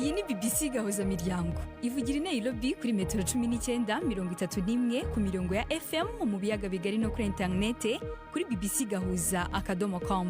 iyi ni BBC gahuza miryango ivugira i Nairobi kuri metero 19:31 ku mirongo ya FM mu biyaga bigari no kuri interinete kuri bbcgahuza.com.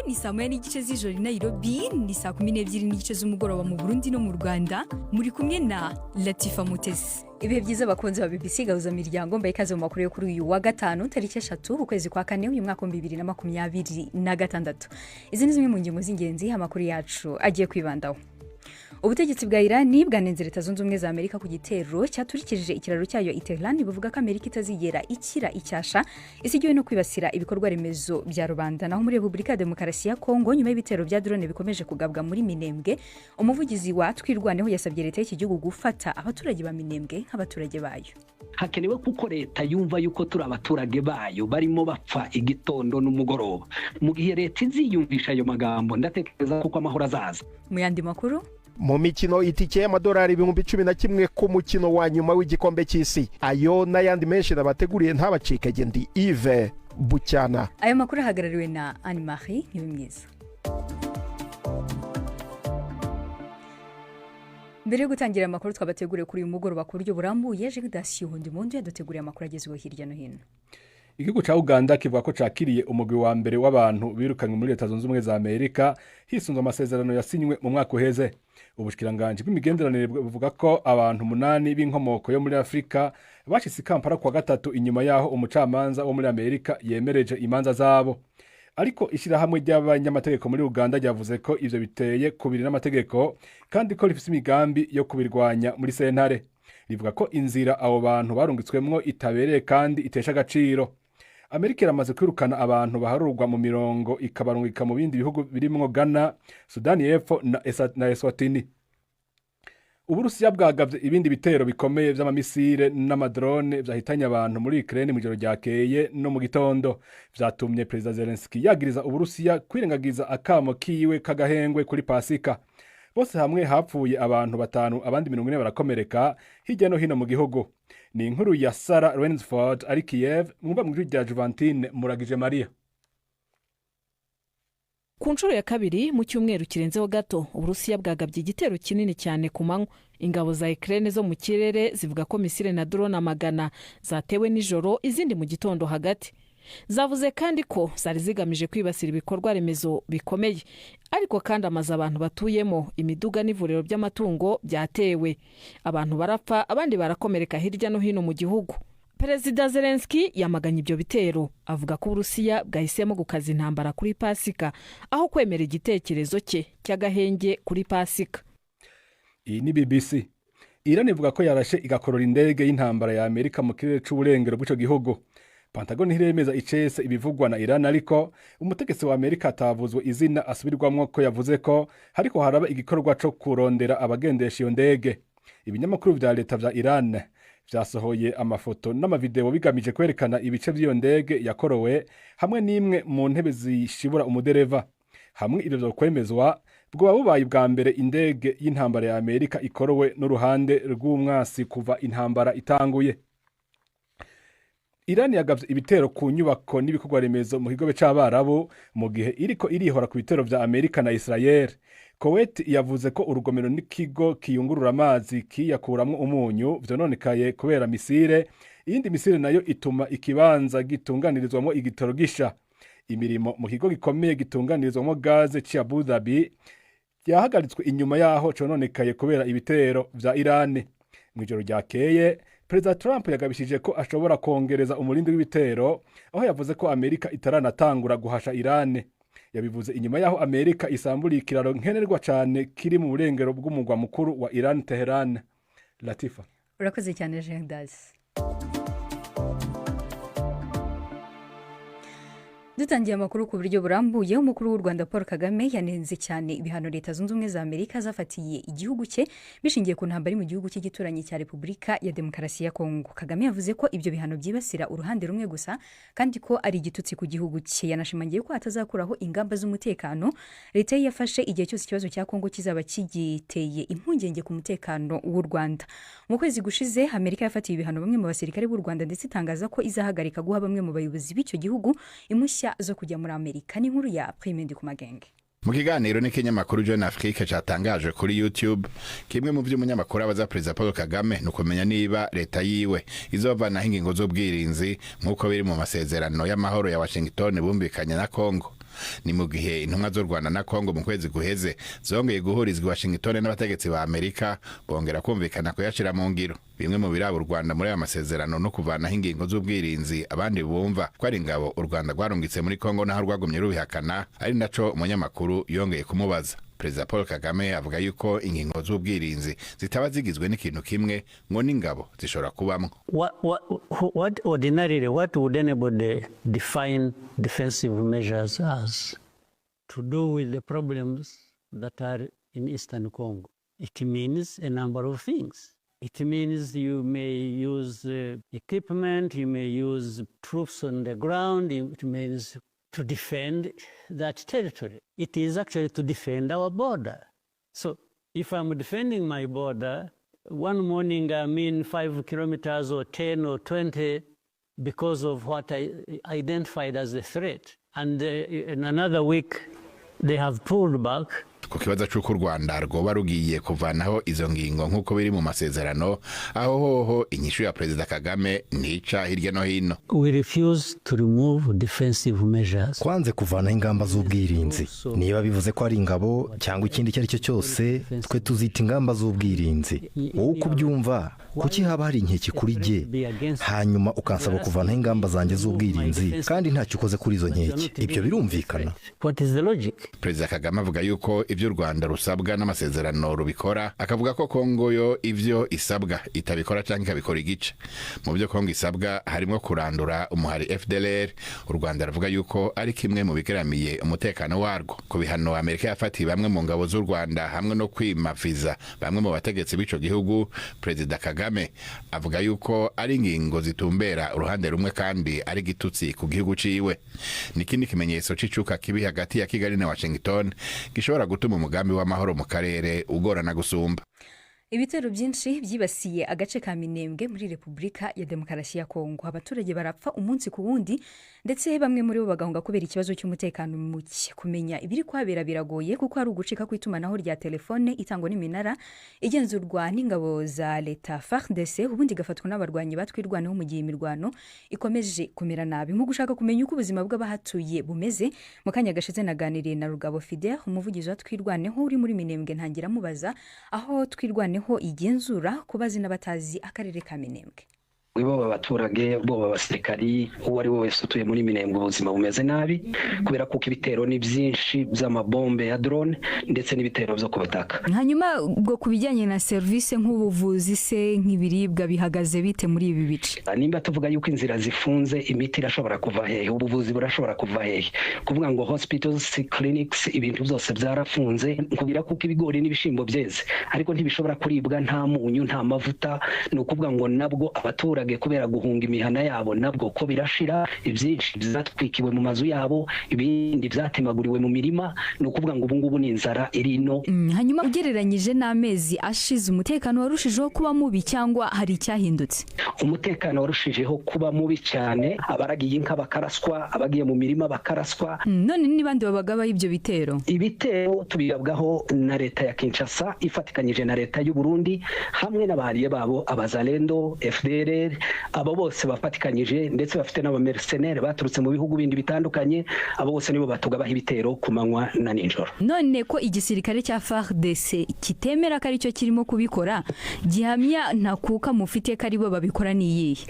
Ni saa moya n'igice z'ijoro i Nairobi, ni saa 12 n'igice z'umugoroba mu Burundi no mu Rwanda. Muri kumwe na Latifa Mutesi. Ibihe byiza bakunze ba BBC gahuza miryango, mbaye ikaze mu makuru yo kuri uyu wa gatanu tariki 3 ukwezi kwa kane uyu mwaka 2026. Izi ni zimwe mu ngingo z'ingenzi amakuru yacu agiye kwibandaho. Ubutegetsi bwa Irani bwanenze Leta Zunze Ubumwe za Amerika ku gitero cyaturikije ikiraro cyayo i Tehran, buvuga ko Amerika itazigera ikira icyasha isigiwe no kwibasira ibikorwa remezo bya rubanda. Naho muri Republika ya Demokarasi ya Kongo, nyuma y'ibitero bya drone bikomeje kugabwa muri Minembwe, umuvugizi wa Twirwaneho yasabye Leta y'iki gihugu gufata abaturage ba Minembwe nk'abaturage bayo. Hakenewe kuko Leta yumva yuko turi abaturage bayo barimo bapfa igitondo n'umugoroba. Mu gihe Leta iziyumvisha ayo magambo, ndatekereza kuko amahoro azaza. Mu yandi makuru, mu mikino itike y'amadolari 11,000 ku mukino wa nyuma w'igikombe cy'isi, ayo n'ayandi menshi nabateguriye ntabacike. Ndi Yves Bucyana. Ayo makuru ahagarariwe na Anne-Marie Ntibimwiza. Mbere yo gutangira amakuru twabateguriye kuri uyu mugoroba ku buryo burambuye, Jegdasio Hondimundu yaduteguriye amakuru agezweho hirya no hino. Igihugu ca Uganda kivuga ko cakiriye umugwi wa mbere w'abantu birukanywe muri Leta Zunze Ubumwe za Amerika hisunzwe amasezerano yasinywe mu mwaka uheze. Ubushikiranganje bw'imigenderanire buvuga ko abantu 8 b'inkomoko yo muri Afrika bashitse Kampala kwa gatatu inyuma yaho umucamanza wo muri Amerika yemereje imanza zabo. Ariko ishirahamwe ry'abanyamategeko muri Uganda ryavuze ko ivyo biteye kubiri n'amategeko kandi ko rifise imigambi yo kubirwanya muri sentare. Rivuga ko inzira abo bantu barungitswemwo itabereye kandi itesha agaciro. Amerika iramaze kwirukana abantu baharurwa mu mirongo ikabarungika mu bindi bihugu birimwo Ghana, Sudani y'Epfo na Eswatini. Uburusiya bwagavye ibindi bitero bikomeye vy'amamisire n'amadrone vyahitanye abantu muri Ukraine mu joro ryakeye no mu gitondo. Vyatumye President Zelensky yagiriza Uburusiya kwirengagiza akamo kiwe kagahengwe kuri Pasika. Bose hamwe hapfuye abantu 5, abandi 40 barakomereka hirya no hino mu gihugu. Ni inkuru ya Sarah Rainsford ari Kiev, mwumva mu rya Juvantine Muragije Maria. Ku nshuro ya kabiri mu cyumweru kirenzeho gato, Uburusiya bwagabye igitero kinini cyane ku manywa. Ingabo za Ukraine zo mu kirere zivuga ko misile na drone amagana zatewe nijoro, izindi mu gitondo hagati. Zavuze kandi ko zari zigamije kwibasira ibikorwa remezo bikomeye, ariko kandi amaze abantu batuyemo, imiduga n'ivuriro by'amatungo byatewe. Abantu barapfa, abandi barakomereka hirya no hino mu gihugu. Perezida Zelensky yamaganye ibyo bitero, avuga ko Uburusiya bwahisemo gukaza intambara kuri Pasika aho kwemera igitekerezo cye cy'agahenge kuri Pasika. Iyi ni BBC. Iran ivuga ko yarashe igakorora indege y'intambara ya Amerika mu kirere c'uburengero bw'ico gihugu. Pentagon iremeza icese ibivugwa na Iran, ariko umutegetsi wa Amerika atavuzwe izina asubirwamwo ko yavuze ko hariko haraba igikorwa co kurondera abagendesha iyo ndege. Ibinyamakuru vya leta vya Iran vyasohoye amafoto n'amavideo bigamije kwerekana ibice by'iyo ndege yakorowe hamwe n'imwe mu ntebe zishibura umudereva. Hamwe ivyo vyo kwemezwa bwo bubaye bwa mbere indege y'intambara ya Amerika ikorowe n'uruhande rw'umwasi kuva intambara itanguye. Iran yagavye ibitero ku nyubako n'ibikorwa remezo mu kigobe c'Abarabu mu gihe iriko irihora ku bitero vya Amerika na Israel. Kuwait yavuze ko urugomero n'ikigo kiyungurura amazi kiyakuramwo umunyu vyononekaye kubera misile. Iyindi misile nayo ituma ikibanza gitunganirizwamo igitoro gisha. Imirimo mu kigo gikomeye gitunganirizwamo gaze ci Abu Dhabi yahagaritswe inyuma yaho cononekaye kubera ibitero vya Iran. Mwijoro ryakeye President Trump yagabishije ko ashobora kongereza umurindi w'ibitero, aho yavuze ko Amerika itaranatangura guhasha Iran. Yabivuze inyuma yaho Amerika isamburiye ikiraro nkenerwa cyane kiri mu burengero bw'umugwa mukuru wa Iran, Tehran. Latifa. Urakoze cyane Jegdasio. dutangiye amakuru ku buryo burambuye. Umukuru w'u Rwanda Paul Kagame yanenze cyane ibihano Leta Zunze Ubumwe za Amerika zafatiye igihugu cye bishingiye ku ntambara iri mu gihugu cy'igituranyi cya Repubulika ya Demokarasi ya Kongo. Kagame yavuze ko ibyo bihano byibasira uruhande rumwe gusa kandi ko ari igitutsi ku gihugu cye. Yanashimangiye ko atazakuraho ingamba z'umutekano leta ye yafashe igihe cyose ikibazo cya Kongo kizaba kigiteye impungenge ku mutekano w'u Rwanda. Mu kwezi gushize Amerika yafatiye ibihano bamwe mu basirikare b'u Rwanda ndetse itangaza ko izahagarika guha bamwe mu bayobozi b'icyo gihugu impushya zo kujya muri Amerika. Ni inkuru ya Prime Ndikumagenge. Mu kiganiro n'ikinyamakuru Jeune Afrique cyatangaje kuri YouTube, kimwe mu by'umunyamakuru abaza Perezida Paul Kagame no kumenya niba leta yiwe izovanaho ingingo z'ubwirinzi nk'uko biri mu masezerano y'amahoro ya Washington bumvikanye na Kongo. Ni mu gihe intumwa z'u Rwanda na Kongo mu kwezi guheze zongeye guhurizwa Washington n'abategetsi ba Amerika bongera kumvikana ko yashira mu ngiro bimwe mu biraba u Rwanda muri aya masezerano no kuvanaho ingingo z'ubwirinzi. Abandi bumva ko ari ingabo u Rwanda rwarungitse muri Kongo naho rwagumye rubihakana, ari naco umunyamakuru yongeye kumubaza. Perezida Paul Kagame avuga yuko ingingo z'ubwirinzi zitaba zigizwe n'ikintu kimwe ngo n'ingabo zishobora kubamwo. What ordinarily, what would anybody define defensive measures as? To do with the problems that are in Eastern Congo. It means a number of things. It means you may use equipment, you may use troops on the ground, it means to defend that territory. It is actually to defend our border. So if I'm defending my border, one morning I'm in 5 kilometers or 10 or 20 because of what I identified as a threat. And in another week, they have pulled back. Ku kibazo cy'uko u Rwanda rwoba rugiye kuvanaho izo ngingo nk'uko biri mu masezerano, aho hoho inyishu ya Perezida Kagame ntica hirya no hino. We refuse to remove defensive measures. Kwanze kuvanaho ingamba z'ubwirinzi, niba bivuze ko ari ingabo cyangwa ikindi icyo ari cyo cyose, twe tuzita ingamba z'ubwirinzi. Wowe uko ubyumva, kuki haba hari inkeke kuri jye hanyuma ukansaba kuvanaho ingamba zanjye z'ubwirinzi kandi ntacyo ukoze kuri izo nkeke? Ibyo birumvikana. What is the logic? Perezida Kagame avuga yuko ibyo u Rwanda rusabwa n'amasezerano rubikora, akavuga ko Kongo yo ivyo isabwa itabikora cyangwa ikabikora igice. Mu byo Kongo isabwa harimo kurandura umuhari FDLR. U Rwanda ruvuga yuko ari kimwe mu bigeramiye umutekano warwo. Ku bihano Amerika yafatiye bamwe mu ngabo z'u Rwanda hamwe no kwimafiza bamwe mu bategetsi b'ico gihugu, Perezida Kagame avuga yuko ari ingingo zitumbera uruhande rumwe kandi ari gitutsi ku gihugu ciwe. Nikindi kimenyetso c'icuka kibi hagati ya Kigali na Washington gishobora gutuma umugambi w'amahoro mu karere ugorana gusumba. Ibitero byinshi byibasiye agace ka Minembwe muri Repubulika ya Demokarasi ya Kongo. Abaturage barapfa umunsi ku wundi ndetse bamwe muri bo bagahunga kubera ikibazo cy'umutekano muke. Kumenya ibiri kwabera biragoye kuko hari ugucika kw'itumanaho rya telefone itangwa n'iminara igenzurwa n'ingabo za leta FARDC, ubundi gafatwa n'abarwanyi batwirwanaho mu gihe imirwano ikomeje kumera nabi. Mu gushaka kumenya uko ubuzima bw'abahatuye bumeze, mu kanya gashize naganiriye na Rugabo Fidel, umuvugizi wa Twirwaneho uri muri Minembwe, ntangira mubaza aho Twirwaneho igenzura kubazi n'abatazi akarere ka Minembwe. Bo abaturage bo abasirikari uwo ari wese utuye muri Minembwe ubuzima bumeze nabi kubera ko ibitero ni byinshi by'amabombe ya drone ndetse n'ibitero byo ku butaka. Hanyuma ubwo kubijyanye na service nk'ubuvuzi se nk'ibiribwa bihagaze bite muri ibi bice? Nimba tuvuga yuko inzira zifunze, imiti irashobora kuva hehe, ubuvuzi burashobora kuva hehe? Kuvuga ngo hospitals, clinics, ibintu byose byarafunze, kubira ko ibigori n'ibishimbo byeze ariko ntibishobora kuribwa, nta munyu nta mavuta. Ni ukuvuga ngo nabwo abaturage kubera guhunga imihana yabo nabwo ko birashira, ibyinshi byatwikiwe mu mazu yabo, ibindi byatemaguriwe mu mirima. Ni ukuvuga ngo ubu ngubu ni inzara irino. Hanyuma ugereranyije n'amezi ashize, umutekano warushijeho kuba mubi cyangwa hari icyahindutse? Umutekano warushijeho kuba mubi cyane, abaragiye inka bakaraswa, abagiye mu mirima bakaraswa. None n'ibandi babagabaho ibyo bitero? Ibitero tubigabwaho na leta ya Kinshasa ifatikanyije na leta y'u Burundi hamwe n'abahariye babo abazalendo, FDLR, abo bose bafatikanyije ndetse bafite n'abamercenaires baturutse mu bihugu bindi bitandukanye. Abo bose nibo batugabaho ibitero ku manywa na nijoro. None ko igisirikare cya FARDC kitemera ko ari cyo kirimo kubikora, gihamya ntakuka mufite ko ari bo babikora niyihe?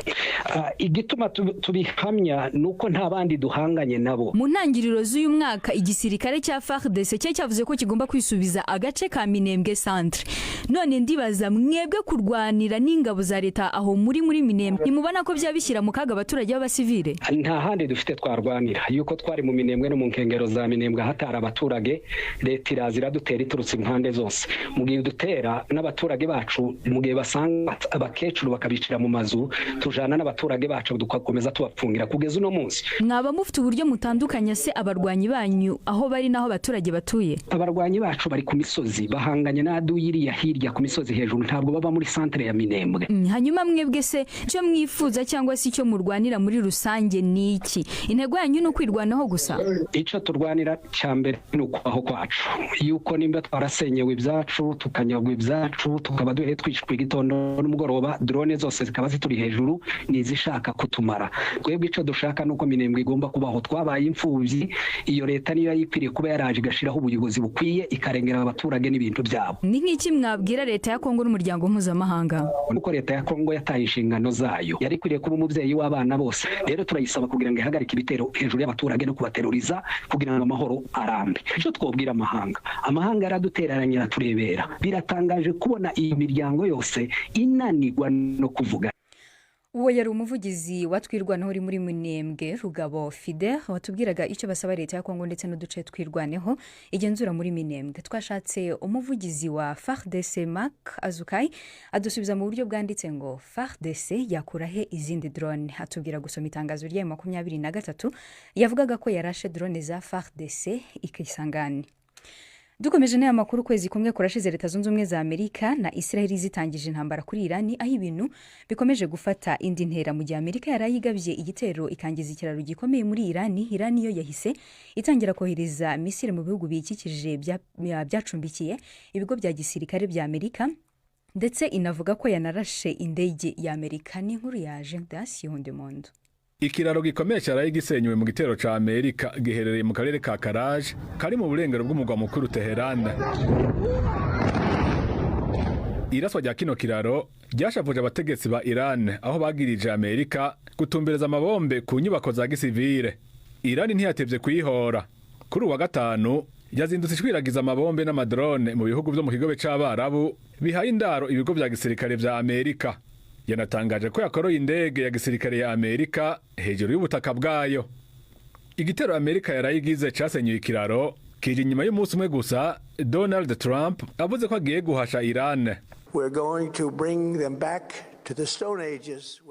Igituma tubihamya nuko nta bandi duhanganye nabo. Mu ntangiriro z'uyu mwaka igisirikare cya FARDC cyavuze ko kigomba kwisubiza agace ka Minembwe centre. None ndibaza mwebwe kurwanira n'ingabo za leta aho muri Minembwe minembwe nimubona ko byabishyira mu kaga abaturage b'abasivile? Nta handi dufite twarwanira yuko twari mu minembwe no mu nkengero za minembwe hatara abaturage, leta irazira dutera iturutse impande zose. Mu gihe dutera n'abaturage bacu, mu gihe basanga abakecuru bakabicira mu mazu, tujana n'abaturage bacu dukomeza tubapfungira kugeza uno munsi. Mwaba mufite uburyo mutandukanya se abarwanyi banyu aho bari naho abaturage batuye? Abarwanyi bacu bari ku misozi bahanganye n'aduyiriya hirya ku misozi hejuru, ntabwo baba muri centre ya minembwe. Hanyuma mwebwe se cyo mwifuza cyangwa se icyo murwanira muri rusange ni iki? Intego yanyu ni ukwirwanaho gusa? Icyo turwanira cyambere ni ukwaho kwacu, yuko nimba twarasenyewe ibyacu tukanyagwa ibyacu tukaba duhe twishwe igitondo n'umugoroba, drone zose zikaba zituri hejuru nizishaka kutumara. Twebwe icyo dushaka nuko minembwe igomba kubaho. Twabaye imfubyi, iyo leta niyo yipiriye kuba yaraje igashiraho ubuyobozi bukwiye ikarengera abaturage n'ibintu byabo. Ni nk'iki mwabwira leta ya Kongo n'umuryango mpuzamahanga? Nuko leta ya Kongo yataye inshingano zayo, yari kwiriye kuba umubyeyi w'abana bose. Rero turayisaba kugira ngo ihagarike ibitero hejuru y'abaturage no kubateruriza kugira ngo amahoro arambe. Icyo twobwira amahanga yaradutereranye araturebera. Biratangaje kubona iyi miryango yose inanirwa no kuvuga. Uwo yari umuvugizi watwirwanaho uri muri Minembwe, Rugabo Fidel, watubwiraga icyo basaba leta ya Kongo ndetse n'uduce twirwaneho igenzura muri Minembwe. Twashatse umuvugizi wa FARDC Mark Azukai adusubiza mu buryo bwanditse ngo FARDC yakurahe izindi drone. Atubwira gusoma itangazo rya 23 yavugaga ko yarashe drone za FARDC ikisangani. Dukomeje n'aya makuru, kwezi kumwe kurashize Leta Zunze Ubumwe za Amerika na Israel zitangije intambara kuri Irani, aho ibintu bikomeje gufata indi ntera. Mu gihe Amerika yarayigabye igitero ikangiza ikiraro gikomeye muri Irani yo yahise itangira kohereza misile mu bihugu bikikije byacumbikiye ibigo bya gisirikare bya Amerika, ndetse inavuga ko yanarashe indege ya Amerika. Ni nkuru ya Generation de Monde. Ikiraro gikomeye cyaraye gisenywe mu gitero ca Amerika giherereye mu karere ka Karaj kari mu burengero bw'umugwa mukuru Teheran. Iraswa rya kino kiraro ryashavuje abategetsi ba Iran aho bagirije Amerika gutumbereza amabombe ku nyubako za gisivile. Iran ntiyatevye kuyihora. Kuri uwa gatanu yazindutse ishwiragiza amabombe n'amadrone mu bihugu byo mu kigobe c'Abarabu bihaye indaro ibigo bya gisirikare vya Amerika. Yanatangaje ko yakoroye indege ya gisirikare ya Amerika hejuru y'ubutaka bwayo. Igitero Amerika yarayigize casenyuye ikiraro kije nyuma y'umunsi umwe gusa Donald Trump avuze ko agiye guhasha Iran.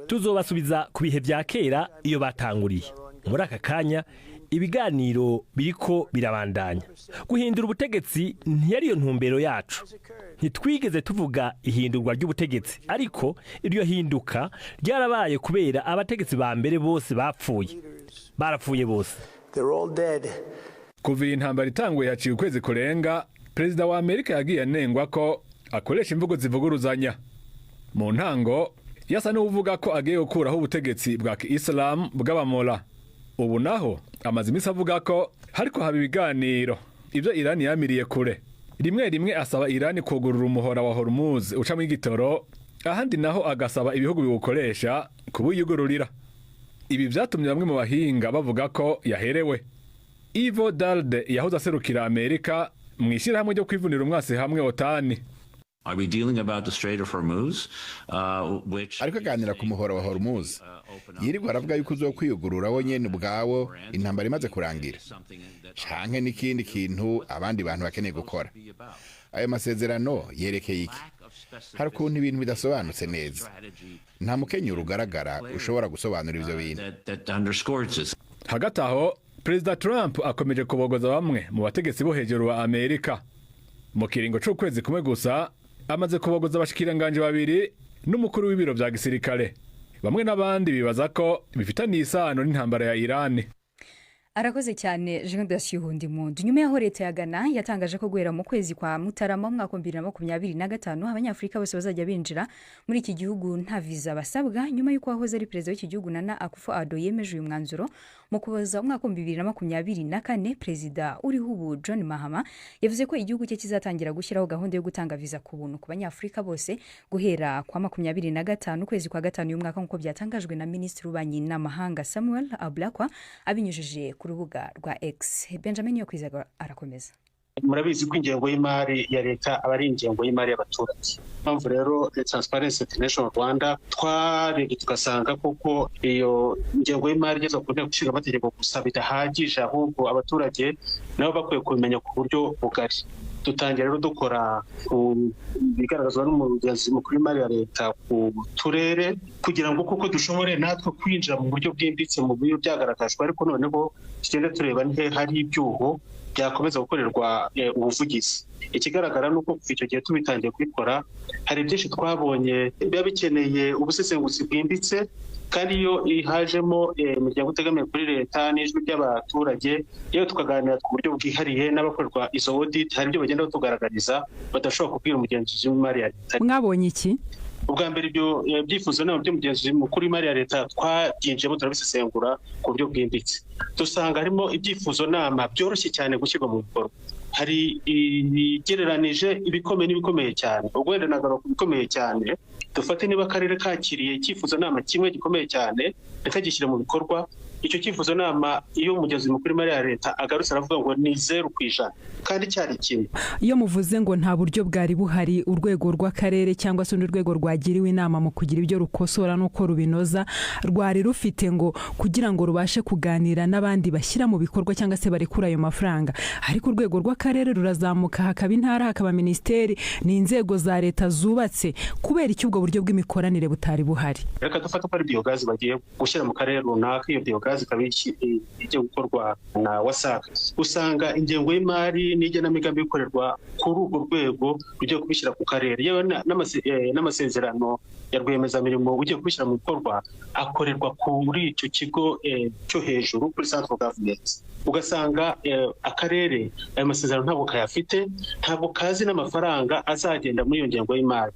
Tuzobasubiza ku bihe bya kera iyo batanguriye. Muri aka kanya ibiganiro biriko birabandanya. Guhindura ubutegetsi ntiyariyo ntumbero yacu. Ntitwigeze tuvuga ihindurwa ry'ubutegetsi, ariko iryo hinduka ryarabaye kubera abategetsi ba mbere bose barapfuye bose. Kuva intambara itanguye haciye ukwezi kurenga, Perezida wa Amerika yagiye anengwa ko akoresha imvugo zivuguruzanya. Mu ntango yasa n'uvuga ko agiye gukuraho ubutegetsi bwa Islam bw'abamora. Ubu naho amaze imisi avuga ko hariko haba ibiganiro ibyo Iran yamiriye kure. Rimwe asaba Iran kugurura umuhora wa Hormuz uca mu igitoro, ahandi naho agasaba ibihugu biwukoresha kubuyugururira. Ibi byatumye bamwe mu bahinga bavuga ko yaherewe. Ivo Dalde yahoze aserukira Amerika mu ishyirahamwe ryo kwivunira umwasi hamwe OTAN. Ariko aganira ku muhora wa Hormuz yirirwa aravuga yuko uzokwiyugurura wo nyene ubwawo intambara imaze kurangira, canke n'ikindi kintu abandi bantu bakeneye gukora. Ayo masezerano yerekeye iki? Hari ukuntu ibintu bidasobanutse neza. Nta mukenyero ugaragara ushobora gusobanura ivyo bintu. Hagati aho Perezida Trump akomeje kubogoza bamwe mu bategetsi bo hejuru wa Amerika. Mu kiringo c'ukwezi kumwe gusa amaze kubogoza abashikiranganje babiri n'umukuru w'ibiro vya gisirikare. Bamwe n'abandi bibaza ko bifitaniye isano n'intambara ya Iran. Arakoze cyane Generation de Monde. Nyuma yaho leta ya Ghana yatangaje ko guhera mu kwezi kwa Mutarama mu mwaka 2025 abanyafrika bose bazajya binjira muri iki gihugu nta visa basabwa, nyuma y'uko wahoze ari perezida w'iki gihugu Nana Akufo-Addo yemeje uyu mwanzuro mu kuboza umwaka 2024. Perezida uriho ubu John Mahama yavuze ko igihugu cye kizatangira gushyiraho gahunda yo gutanga visa ku buntu ku banyafrika bose guhera kwa 25 kwezi kwa gatanu y'umwaka nk'uko byatangajwe na Minisitiri w'Ububanyi n'Amahanga Samuel Ablakwa abinyujije ku rubuga rwa X. Benjamin Yokwizera arakomeza. murabizi ko ingengo y'imari ya leta aba ari ingengo y'imari y'abaturage. Mpamvu rero Transparency International Rwanda twarebye tugasanga koko iyo ingengo y'imari igeza ku nteko ishinga amategeko gusa bidahagije, ahubwo abaturage nabo bakwiye kubimenya ku buryo bugari. Dutangira rero dukora bigaragazwa n'umuyobozi mukuru w'imari ya leta ku turere kugira ngo koko dushobore natwe kwinjira mu buryo bwimbitse mu buryo byagaragajwe, ariko noneho tugenda tureba nihe hari ibyuho byakomeza gukorerwa ubuvugizi. Ikigaragara nuko kuva icyo gihe tubitangiye kubikora hari byinshi twabonye biba bikeneye ubusesenguzi bwimbitse, kandi iyo ihajemo imiryango itegamiye kuri leta n'ijwi ry'abaturage, iyo tukaganira ku buryo bwihariye n'abakorerwa izo audit, hari ibyo bagenda batugaragariza badashobora kubwira umugenzuzi w'imari ya leta. Mwabonye iki? Ubwa mbere ibyo byifuzo nabo by'umugenzuzi mukuru w'imari ya leta twabyinjiyemo turabisesengura ku buryo bwimbitse. Dusanga harimo ibyifuzo nama byoroshye cyane gushyirwa mu bikorwa. Hari ibigereranije ibikomeye n'ibikomeye cyane. Ubwo wenda nagaruka ku bikomeye cyane, dufate niba akarere kakiriye icyifuzo nama kimwe gikomeye cyane ikagishyira mu bikorwa, icyo cyifuzo nama iyo umugenzuzi mukuru w'imari ya leta agarutse aravuga ngo ni 0% kandi cyari kimwe. Iyo muvuze ngo nta buryo bwari buhari, urwego rw'akarere cyangwa se urundi rwego rwagiriwe inama mu kugira ibyo rukosora n'uko rubinoza, rwari rufite ngo kugira ngo rubashe kuganira n'abandi bashyira mu bikorwa cyangwa se barekura ayo mafaranga, ariko urwego rw'akarere rurazamuka, hakaba intara, hakaba minisiteri, ni inzego za leta zubatse. Kubera iki ubwo buryo bw'imikoranire butari buhari? Reka dufate ko ari biogazi bagiye gushyira mu karere runaka, iyo biogazi ikaba ijya gukorwa na WASAC. Usanga ingengo y'imari n'igenamigambi bikorerwa kuri urwo rwego rugiye kubishyira ku karere, yewe n'amasezerano ya rwiyemezamirimo ugiye kubishyira mu bikorwa akorerwa kuri icyo kigo cyo hejuru kuri central government. Ugasanga akarere ayo masezerano ntabwo kayafite, ntabwo kazi n'amafaranga azagenda muri iyo ngengo y'imari.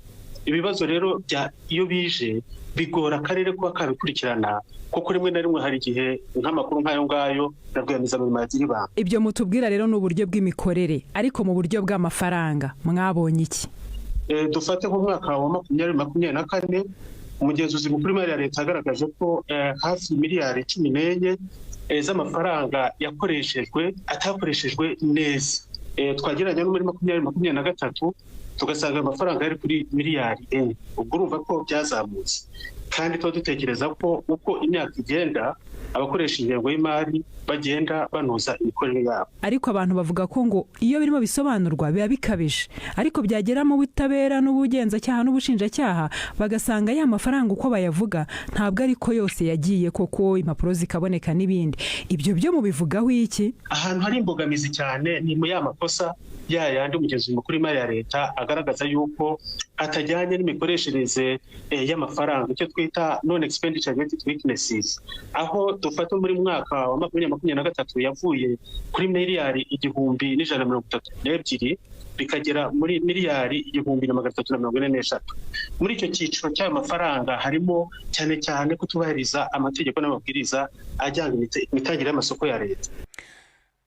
Ibibazo rero iyo bije bigora akarere kuba kabikurikirana, kuko rimwe na rimwe hari igihe nk'amakuru nk'ayo ngayo na rwiyemezamirimo yagira ibanga. Ibyo mutubwira rero ni uburyo bw'imikorere, ariko mu buryo bw'amafaranga mwabonye iki? Dufate nk'umwaka wa 2024 umugenzuzi mukuru w'imari ya leta agaragaje ko hafi miliyari 14 z'amafaranga yakoreshejwe atakoreshejwe neza. Twagereranya no muri 2023 tugasanga amafaranga yari kuri miliyari 4. Ubwo urumva ko byazamutse, kandi tuba dutekereza ko uko imyaka igenda abakoresha ingengo y'imari bagenda banoza imikorere yabo. Ariko abantu bavuga ko ngo iyo birimo bisobanurwa biba bikabije, ariko byagera mu butabera n'ubugenzacyaha n'ubushinjacyaha bagasanga ya mafaranga uko bayavuga ntabwo ariko yose yagiye, koko impapuro zikaboneka n'ibindi. Ibyo byo mubivugaho iki? Ahantu hari imbogamizi cyane ni mu ya makosa yandi umugenzuzi mukuru w'imari ya leta agaragaza yuko atajyanye n'imikoreshereze y'amafaranga, icyo twita non expenditure related weaknesses, aho dufata muri mwaka wa 2023 yavuye kuri miliyari 1,132 bikagera muri miliyari 1,343. Muri icyo cyiciro cy'ayo mafaranga harimo cyane cyane kutubahiriza amategeko n'amabwiriza ajyanye imitangire y'amasoko ya leta.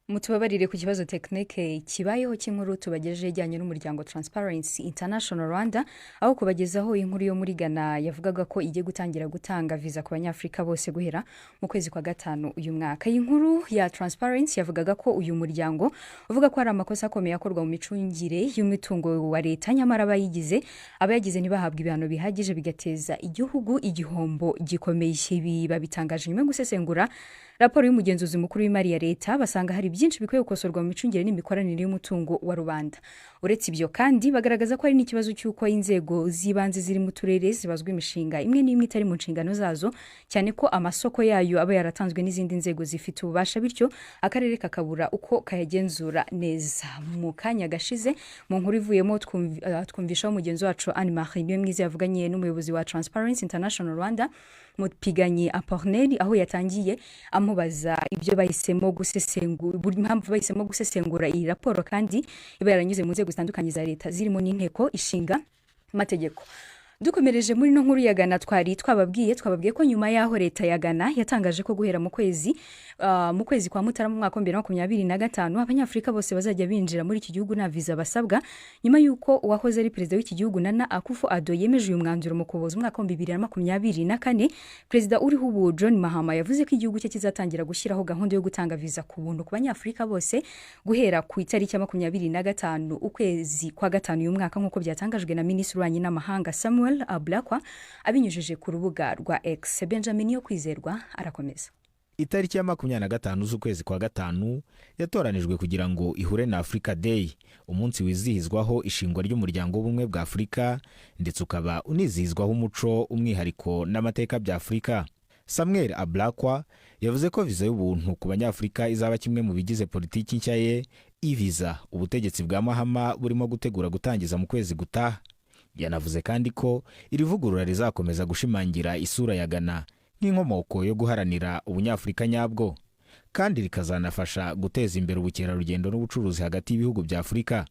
Mutubabarire ku kibazo tekinike kibayeho cy'inkuru tubagejeje ijyanye n'umuryango Transparency International Rwanda, aho kubagezaho inkuru yo muri Ghana yavugaga ko igiye gutangira gutanga visa ku banyafrika bose guhera mu kwezi kwa 5 uyu mwaka. Iyi nkuru ya Transparency yavugaga ko uyu muryango uvuga ko hari amakosa akomeye akorwa mu micungire y'umutungo wa leta, nyamara abayagize ntibahabwa ibihano bihagije bigateza igihugu igihombo gikomeye. Ibi babitangaje nyuma yo gusesengura raporo y'umugenzuzi mukuru w'imari ya leta, basanga hari byinshi bikwiye gukosorwa mu micungire n'imikoranire y'umutungo wa rubanda. Uretse ibyo kandi bagaragaza ko hari n'ikibazo cy'uko inzego z'ibanze ziri mu turere zibazwa imishinga imwe n'imwe itari mu nshingano zazo, cyane ko amasoko yayo aba yaratanzwe n'izindi nzego zifite ububasha, bityo akarere kakabura uko kayagenzura neza. Mu kanya gashize mu nkuru ivuyemo twumvishaho umugenzi wacu Anne-Marie Niwemwiza yavuganye n'umuyobozi wa Transparency International Rwanda Mutpiganyi Aporneli, aho yatangiye amubaza ibyo bahisemo gusesengura, impamvu bahisemo gusesengura iyi raporo kandi iba yaranyuze mu nzego zitandukanye za leta zirimo n'inteko ishinga amategeko. dukomereje muri no nkuru ya Ghana twababwiye ko nyuma yaho leta ya Ghana yatangaje ko guhera mu kwezi kwa Mutarama mu mwaka wa 2025 abanyafrika bose bazajya binjira muri iki gihugu nta visa basabwa nyuma yuko uwahoze ari perezida w'iki gihugu Nana Akufo-Addo yemeje uyu mwanzuro mu kuboza umwaka wa 2024. Perezida uriho ubu John Mahama yavuze ko igihugu cye kizatangira gushyiraho gahunda yo gutanga visa ku buntu ku banyafrika bose guhera ku itariki ya 25 ukwezi kwa gatanu uyu mwaka nk'uko byatangajwe na Minisitiri w'Ububanyi n'Amahanga Samuel Ablakwa abinyujije ku rubuga rwa X. Benjamin yo kwizerwa arakomeza. Itariki ya 25 z'ukwezi kwa gatanu yatoranijwe kugira ngo ihure na Africa Day, umunsi wizihizwaho ishingwa ry'umuryango w'ubumwe bwa Afrika ndetse ukaba unizihizwaho umuco, umwihariko n'amateka bya Afrika. Samuel Ablakwa yavuze ko visa y'ubuntu ku banyafrika izaba kimwe mu bigize politiki nshya ye. Visa ubutegetsi bwa Mahama burimo gutegura gutangiza mu kwezi gutaha. Yanavuze kandi ko iri vugurura rizakomeza gushimangira isura ya Ghana nk'inkomoko yo guharanira ubunyafrika nyabwo, kandi rikazanafasha guteza imbere ubukerarugendo n'ubucuruzi hagati y'ibihugu bya Afrika.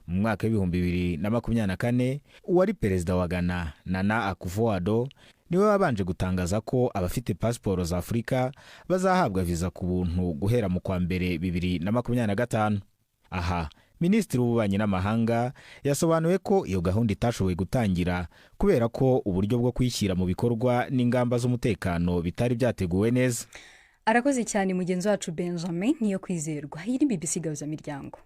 Mu mwaka wa 2024 uwari perezida wa Ghana Nana Akufo-Addo niwe wabanje gutangaza ko abafite pasiporo za Afrika bazahabwa visa ku buntu guhera mu kwa mbere 2025. Aha Minisitiri w'Ububanyi n'Amahanga yasobanuye ko iyo gahunda itashoboye gutangira kubera ko uburyo bwo kwishyira mu bikorwa n'ingamba z'umutekano bitari byateguwe neza. Arakoze cyane mugenzi wacu Benjamin niyo kwizerwa. Iyi BBC Gahuza Miryango.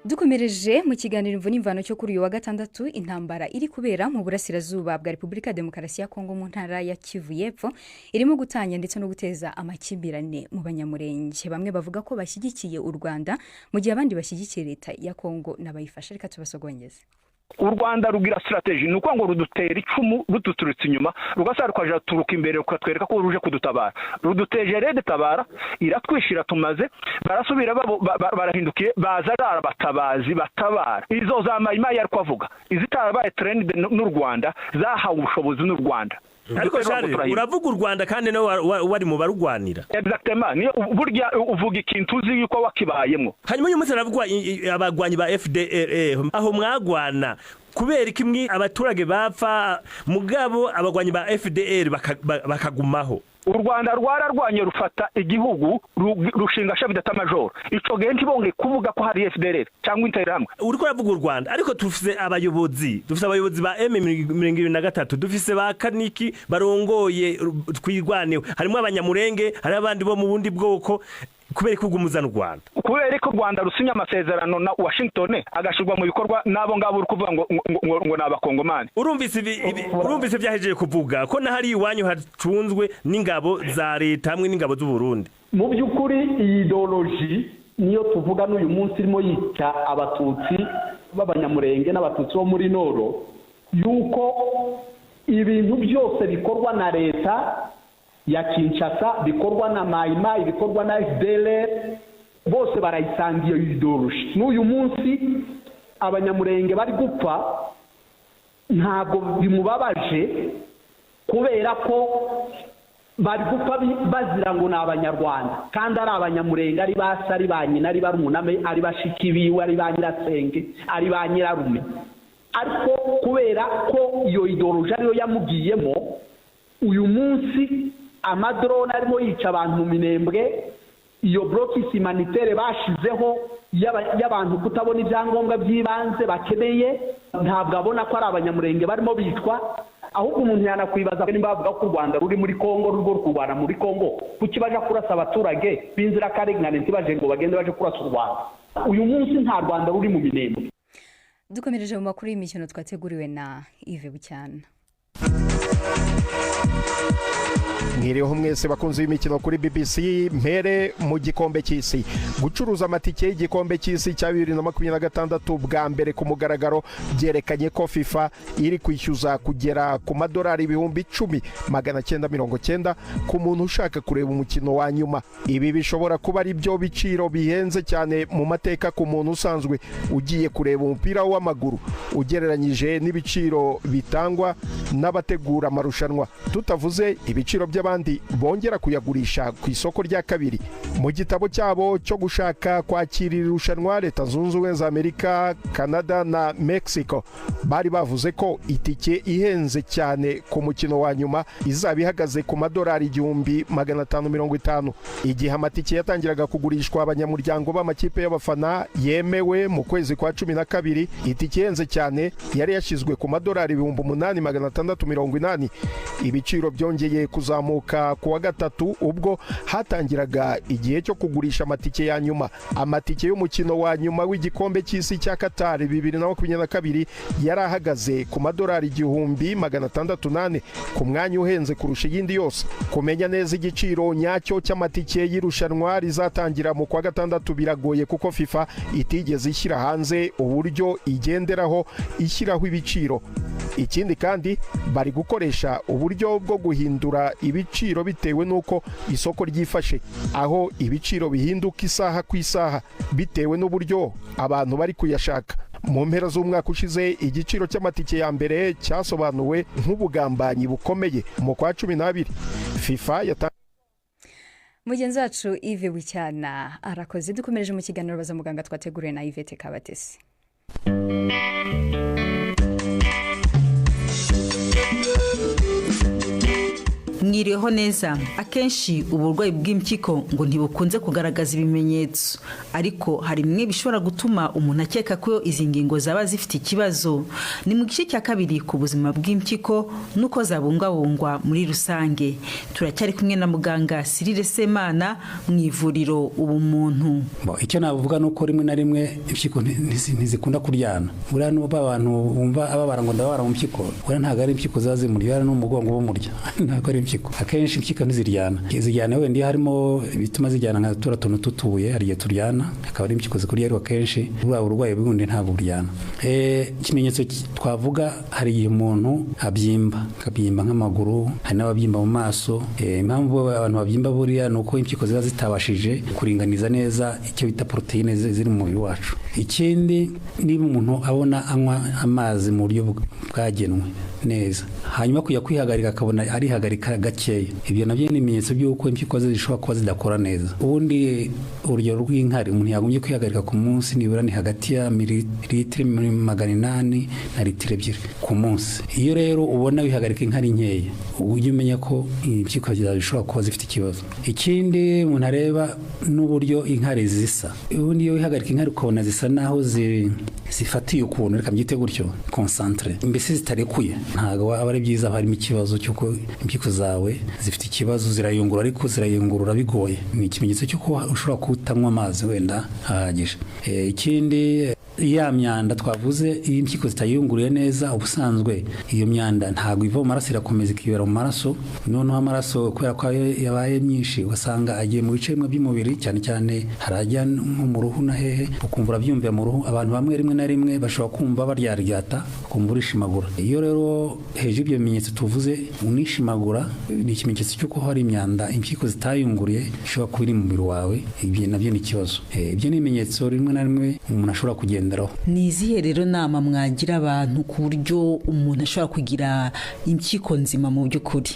Dukomereje mu kiganiro imvo n'imvano cyo kuri uyu wa gatandatu, intambara iri kubera mu burasirazuba bwa Repubulika Demokarasi ya Kongo mu ntara ya Kivu y'Epfo irimo gutanya ndetse no guteza amakimbirane mu banyamurenge. Bamwe bavuga ko bashyigikiye u Rwanda mu gihe abandi bashyigikiye leta ya Kongo n'abayifasha. Reka tubasogongeze. U Rwanda rugira strategy nuko ngo rudutera icumu rututurutse inyuma rugasa rukaje turuka imbere ukatwereka ko ruje kudutabara. Ruduteje rede tabara iratwishira tumaze barasubira barahindukiye baza batabazi batabara. Izo za mayima yari kwavuga izitarabaye trend n'u Rwanda zahawe ubushobozi n'u Rwanda. Ariko cyane uravuga u Rwanda kandi no wari mu barugwanira. Exactement niyo burya uvuga ikintu uzi yuko wakibayemo. Hanyuma uyu munsi aravugwa abagwanyi ba FDLR aho mwagwana kubera ikimwe abaturage bapfa mugabo abagwanyi ba FDLR bakagumaho. U Rwanda rwararwanye rufata igihugu rushinga chef d'état major. Ico genti bonge kuvuga ko hari FDLR cyangwa Interahamwe. Uriko uravuga u Rwanda ariko dufise abayobozi ba M23 dufise ba Kaniki barongoye twirwanewe. Harimo abanyamurenge, hari abandi bo mu bundi bwoko kubera ko ugumuza n'u Rwanda. Kubera ko u Rwanda rusinya amasezerano na Washington agashirwa mu bikorwa nabo ngabo uri kuvuga ngo nabakongomani. Urumvise byahejeje kuvuga ko na hari iwanyu hacunzwe n'ingabo za leta hamwe n'ingabo z'u Burundi. Mu byukuri iyi ideology niyo tuvuga n'uyu munsi irimo yica abatutsi b'abanyamurenge n'abatutsi bo muri Noro yuko ibintu byose bikorwa na leta ya Kinshasa bikorwa na Maima ibikorwa na FDLR bose barayisangiye ideology. N'uyu munsi abanyamurenge bari gupfa ntabwo bimubabaje kubera ko bari gupfa bazira ngo n'abanyarwanda kandi ari abanyamurenge ari basa ari banyina ari baruname ari bashiki biwe ari banyirasenge ari banyirarume, ariko kubera ko iyo ideology ariyo yamugiyemo uyu munsi amadrone arimo yica abantu mu Minembwe, iyo blocus humanitaire bashizeho y'abantu kutabona ibyangombwa by'ibanze bakeneye ntabwo abona ko ari abanyamurenge barimo bitwa. Ahubwo umuntu yanakwibaza nimba bavuga ko u Rwanda ruri muri Kongo rugo rwubana muri Kongo kuki baje kurasa abaturage binzira karengane ntibaje ngo bagende baje kurasa u Rwanda. Uyu munsi nta Rwanda ruri mu Minembwe. Dukomereje mu makuru y'imikino twateguriwe na Yves Bucyana. Mwiriho mwese bakunze imikino kuri BBC. Mpere mu gikombe cy'isi. Gucuruza amatike y'igikombe cy'isi cya 2026 bwa mbere ku mugaragaro byerekanye ko FIFA iri kwishyuza kugera ku madolari 10,990 ku muntu ushaka kureba umukino wa nyuma. Ibi bishobora kuba ari byo biciro bihenze cyane mu mateka ku muntu usanzwe ugiye kureba umupira w'amaguru ugereranyije n'ibiciro bitangwa n'abategura amarushanwa, tutavuze ibiciro by'abandi bongera kuyagurisha ku isoko rya kabiri. mu gitabo cyabo cyo gushaka kwakira irushanwa Leta Zunze Ubumwe za Amerika, Canada na Mexico bari bavuze ko itike ihenze cyane ku mukino wa nyuma izaba ihagaze ku madolari 1550 igihe amatike yatangiraga kugurishwa abanyamuryango b'amakipe y'abafana yemewe mu kwezi kwa 12. Itike ihenze cyane yari yashyizwe ku madolari 8680. Ibiciro byongeye kuzamuka ku wa gatatu ubwo hatangiraga igihe cyo kugurisha amatike ya nyuma. Amatike y'umukino wa nyuma w'igikombe cy'isi cya Qatar 2022 yari ahagaze ku madolari 1608 ku mwanya uhenze kurusha iyindi yose. Kumenya neza igiciro nyacyo cy'amatike y'irushanwa rizatangira mu kwa gatandatu biragoye kuko FIFA itigeze ishyira hanze uburyo igenderaho ishyiraho ibiciro. Ikindi kandi bari gukoresha uburyo bwo guhindura ibiciro bitewe n'uko isoko ryifashe, aho ibiciro bihinduka isaha ku isaha bitewe n'uburyo abantu bari kuyashaka. Mu mpera z'umwaka ushize igiciro cy'amatike ya mbere cyasobanuwe nk'ubugambanyi bukomeye mu kwa 12. FIFA mugenzi wacu Yves Bucyana arakoze. Dukomereje mu kiganiro baza muganga twateguriwe na Yvette Kabatesi. Mwiriho neza. Akenshi uburwayi bw'impyiko ngo ntibukunze kugaragaza ibimenyetso, ariko hari bimwe bishobora gutuma umuntu akeka ko izi ngingo zaba zifite ikibazo. Ni mu gice cya kabiri ku buzima bw'impyiko nuko zabungwabungwa muri rusange. Turacyari kumwe na muganga Cyrille Semana mu ivuriro Ubumuntu. Icyo navuga nuko rimwe na rimwe impyiko ntizikunda kuryana. Buriya n'ubu abantu bumva ababara ngo ndabara mu mpyiko, buriya ntabwo ari impyiko zazimurya n'umugongo bumurya. Ntabwo ari akenshi impyiko ntiziryana wenda iyo harimo ibituma zijyana nka tuntu tutuye hari igihe turyana, akaba ari impyiko zikurya, ariko akenshi buriya burwayi bundi ntabwo buryana. Ikimenyetso twavuga, hari igihe umuntu akabyimba nk'amaguru, hari n'ababyimba mu maso. Impamvu abantu babyimba buriya ni uko impyiko ziba zitabashije kuringaniza neza icyo bita poroteyine ziri mu mubiri wacu. Ikindi, niba umuntu abona anywa amazi mu buryo bwagenwe neza, hanyuma kujya kwihagarika akabona arihagarika gakeya, ibyo nabyo ni ibimenyetso by'uko impyiko ze zishobora kuba zidakora neza. Ubundi urugero rw'inkari, umuntu yagombye kwihagarika ku munsi nibura ni hagati ya mililitiro 800 na litiro 2 ku munsi. Iyo rero ubona wihagarika inkari nkeya, ujye umenya ko impyiko zawe zishobora kuba zifite ikibazo. Ikindi, umuntu areba n'uburyo inkari zisa. Ubundi iyo wihagarika inkari ukabona zisa naho zifatiye ukuntu, reka mbyite gutyo, concentre, mbese zitarekuye, ntabwo aba ari byiza. Harimo ikibazo cy'uko impyiko zawe zifite ikibazo, zirayungurura, ariko zirayungurura bigoye. Ni ikimenyetso cy'uko ushobora kutanywa amazi wenda ahagije. Ikindi, ya myanda twavuze, iyo impyiko zitayunguriye neza, ubusanzwe iyo myanda ntabwo iva mu maraso, irakomeza ikibera mu maraso. Noneho amaraso kubera ko yabaye myinshi, ugasanga agiye mu bice bimwe by'umubiri, cyane cyane harajya nko mu ruhu na hehe, ukumva urabyumvira mu ruhu. Abantu bamwe rimwe na rimwe bashobora kumva baryaryata, ukumva urishimagura. Iyo rero hejuru ibyo bimenyetso tuvuze unishimagura, ni ikimenyetso cy'uko hari imyanda impyiko zitayunguriye ishobora kuba iri mu mubiri wawe. Ibyo nabyo ni ikibazo. Ibyo ni ibimenyetso rimwe na rimwe umuntu ashobora kugenda. Ni izihe rero nama mwagira abantu ku buryo umuntu ashobora kugira impyiko nzima mu by'ukuri?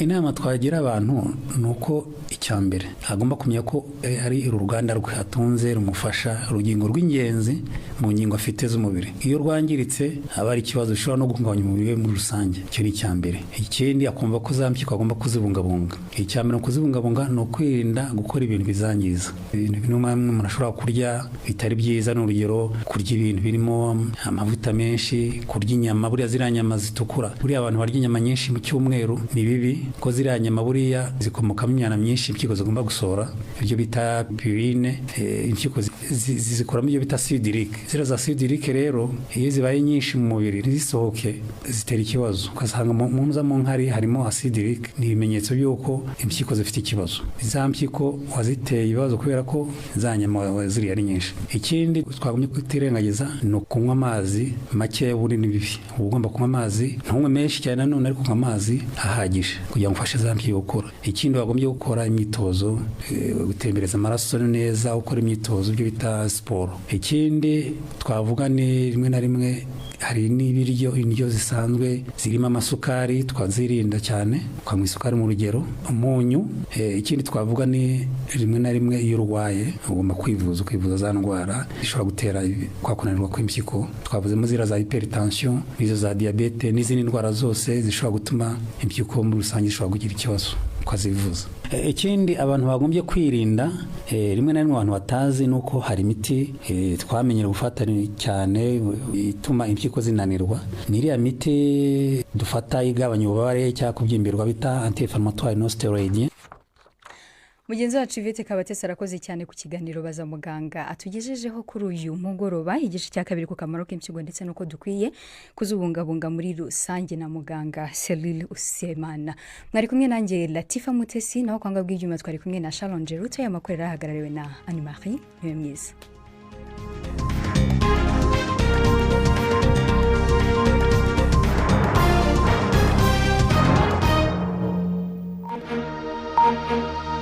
Inama twagira abantu ni uko icya mbere agomba kumenya ko ari uruganda rwe atunze rumufasha urugingo rw'ingenzi mu ngingo afite z'umubiri. Iyo rwangiritse haba hari ikibazo gishobora no guhungabanya umubiri we muri rusange. Icyo ni icya mbere. Ikindi, akumva ko za mpyiko agomba kuzibungabunga. Icya mbere kuzibungabunga ni ukwirinda gukora ibintu bizangiza. Ibintu bimwe umuntu ashobora kurya bitari byiza, n'urugero kurya ibintu birimo amavuta menshi, kurya inyama. Buriya ziriya nyama zitukura, buriya abantu barya inyama nyinshi mu cyumweru ni bibi, ko ziriya nyama buriya zikomokamo imyanda myinshi impyiko zigomba gusohora, ibyo bita purine. Impyiko zizikoramo ibyo bita sidirique. Ziriya za sidirique rero iyo zibaye nyinshi mu mubiri ntizisohoke, zitera ikibazo. Ugasanga mu nkari harimo acidirique. Ni ibimenyetso by'uko impyiko zifite ikibazo. Za mpyiko waziteye ibibazo kubera ko za nyama ziriya ari nyinshi. Ikindi, twagombye tutirengagiza ni ukunywa amazi make buri ni bibi uba ugomba kunywa amazi ntunywe menshi cyane nanone ariko kunywa amazi ahagije kugira ngo ufashe za mpyiko gukora. Ikindi wagombye gukora imyitozo, gutembereza amaraso neza, ukora imyitozo ibyo bita siporo. Ikindi twavuga ni rimwe na rimwe hari n'ibiryo indyo zisanzwe zirimo amasukari twazirinda cyane, ukanywa isukari mu rugero, umunyu. Ikindi twavuga ni rimwe na rimwe iyo urwaye ugomba kwivuza za ndwara zishobora gutera kwa kunanirwa kw'impyiko. Twavuzemo zira za hypertension, izo za diabete n'izindi ndwara zose zishobora gutuma impyiko muri rusange zishobora kugira ikibazo ukazivuza. Ikindi abantu bagombye kwirinda rimwe na rimwe abantu batazi nuko hari imiti twamenyera gufata cyane ituma impyiko zinanirwa. Ni iriya miti dufata igabanya ububabare cyangwa kubyimbirwa bita anti-inflammatory non steroid. Mugenzi wacu Yvette Kabatesi arakoze cyane ku kiganiro Baza Muganga atugejejeho kuri uyu mugoroba, igice cya kabiri ku kamaro k'impyiko ndetse nuko dukwiye kuzubungabunga muri rusange na muganga Cyril Usemana. Mwari kumwe nanjye Latifa Mutesi, naho kwanga bw'ibyuma twari kumwe na Sharon Geruto, y'amakorera ahagarariwe na Anne Marie Mwiza. Thank you.